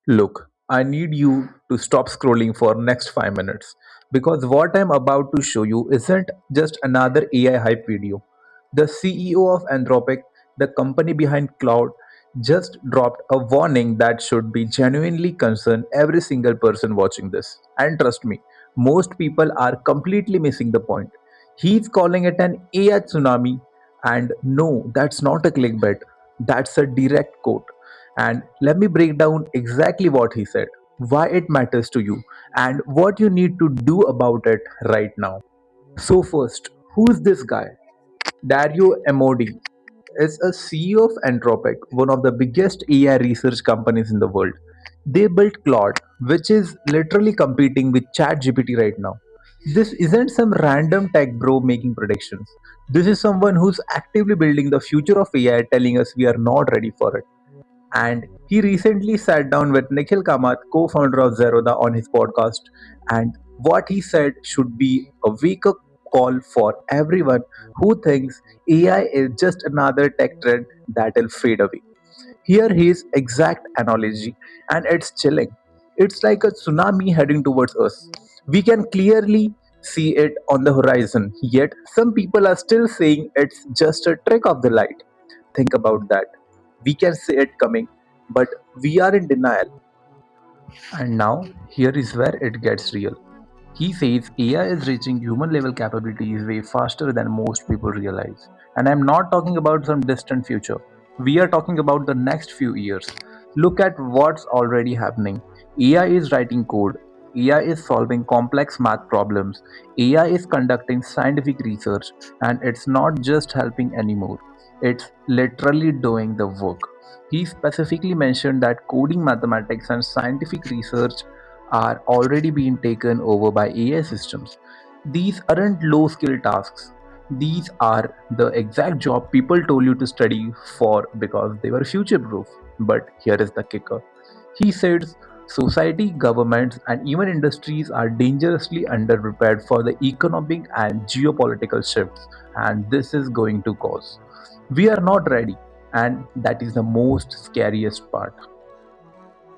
Look, I need you to stop scrolling for next 5 minutes because what I'm about to show you isn't just another AI hype video. The CEO of Anthropic, the company behind Claude, just dropped a warning that should be genuinely concern every single person watching this. And trust me, most people are completely missing the point. He's calling it an AI tsunami, and no, that's not a clickbait. That's a direct quote. And let me break down exactly what he said, why it matters to you, and what you need to do about it right now. So, first, who's this guy? Dario Amodei is a CEO of Anthropic, one of the biggest AI research companies in the world. They built Claude, which is literally competing with ChatGPT right now. This isn't some random tech bro making predictions. This is someone who's actively building the future of AI, telling us we are not ready for it. And he recently sat down with Nikhil Kamath, co founder of Zerodha, on his podcast. And what he said should be a wake up call for everyone who thinks AI is just another tech trend that will fade away. Here his exact analogy, and it's chilling. It's like a tsunami heading towards us. We can clearly see it on the horizon, yet some people are still saying it's just a trick of the light. Think about that. We can see it coming, but we are in denial. And now, here is where it gets real. He says AI is reaching human level capabilities way faster than most people realize. And I'm not talking about some distant future. We are talking about the next few years. Look at what's already happening. AI is writing code. AI is solving complex math problems. AI is conducting scientific research. And it's not just helping anymore, it's literally doing the work. He specifically mentioned that coding, mathematics, and scientific research are already being taken over by AI systems. These aren't low skill tasks. These are the exact job people told you to study for because they were future proof. But here is the kicker. He says society, governments, and even industries are dangerously underprepared for the economic and geopolitical shifts, and this is going to cause. We are not ready, and that is the most scariest part.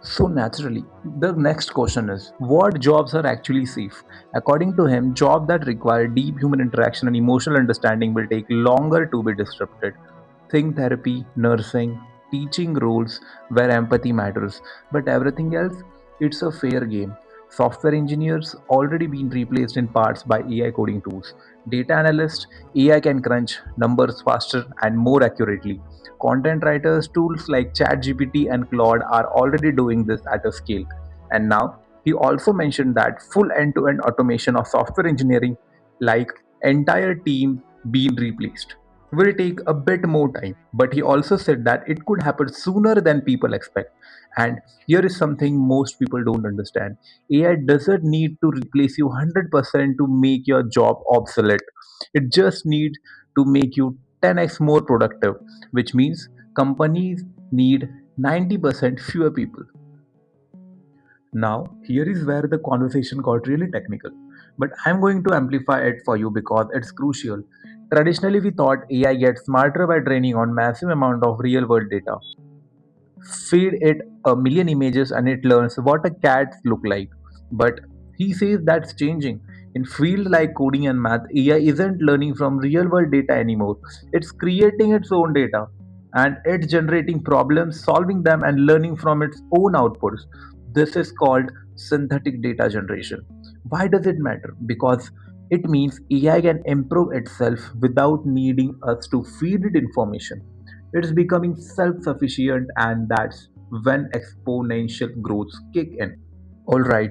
So naturally, the next question is what jobs are actually safe? According to him, jobs that require deep human interaction and emotional understanding will take longer to be disrupted. Think therapy, nursing, teaching roles where empathy matters, but everything else, it's a fair game. Software engineers already been replaced in parts by AI coding tools. Data analysts, AI can crunch numbers faster and more accurately. Content writers, tools like ChatGPT and Claude are already doing this at a scale. And now, he also mentioned that full end to end automation of software engineering, like entire team being replaced, will take a bit more time. But he also said that it could happen sooner than people expect. And here is something most people don't understand: AI doesn't need to replace you 100% to make your job obsolete. It just needs to make you 10x more productive, which means companies need 90% fewer people. Now, here is where the conversation got really technical, but I'm going to amplify it for you because it's crucial. Traditionally, we thought AI gets smarter by training on massive amount of real-world data. Feed it a million images and it learns what a cat look like. But he says that's changing. In fields like coding and math, AI isn't learning from real-world data anymore. It's creating its own data and it's generating problems, solving them, and learning from its own outputs. This is called synthetic data generation. Why does it matter? Because it means AI can improve itself without needing us to feed it information. It's becoming self sufficient, and that's when exponential growth kick in. All right.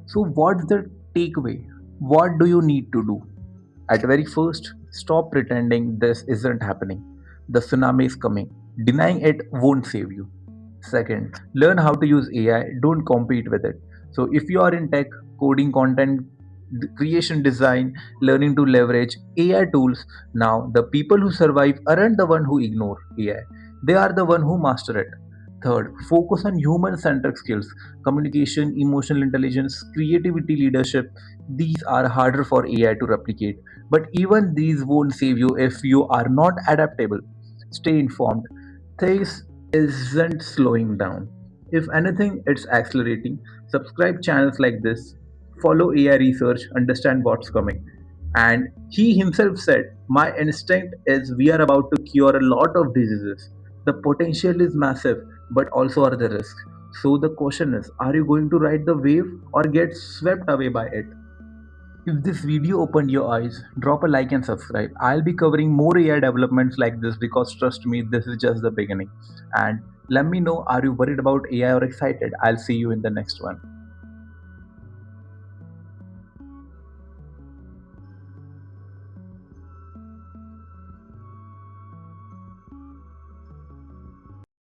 So, what's the takeaway? What do you need to do? At very first, stop pretending this isn't happening. The tsunami is coming. Denying it won't save you. Second, learn how to use AI, don't compete with it. So, if you are in tech, coding, content creation, design, learning to leverage AI tools, now the people who survive aren't the one who ignore AI, they are the one who master it. Third, focus on human centric skills: communication, emotional intelligence, creativity, leadership. These are harder for AI to replicate, but even these won't save you if you are not adaptable. Stay informed. This isn't slowing down, If anything, it's accelerating. Subscribe channels like this, follow AI research, understand what's coming. And he himself said, my instinct is we are about to cure a lot of diseases. The potential is massive, but also are the risks. So the question is, are you going to ride the wave or get swept away by it? If this video opened your eyes, drop a like and subscribe. I'll be covering more AI developments like this because trust me, this is just the beginning. And let me know, are you worried about AI or excited? I'll see you in the next one.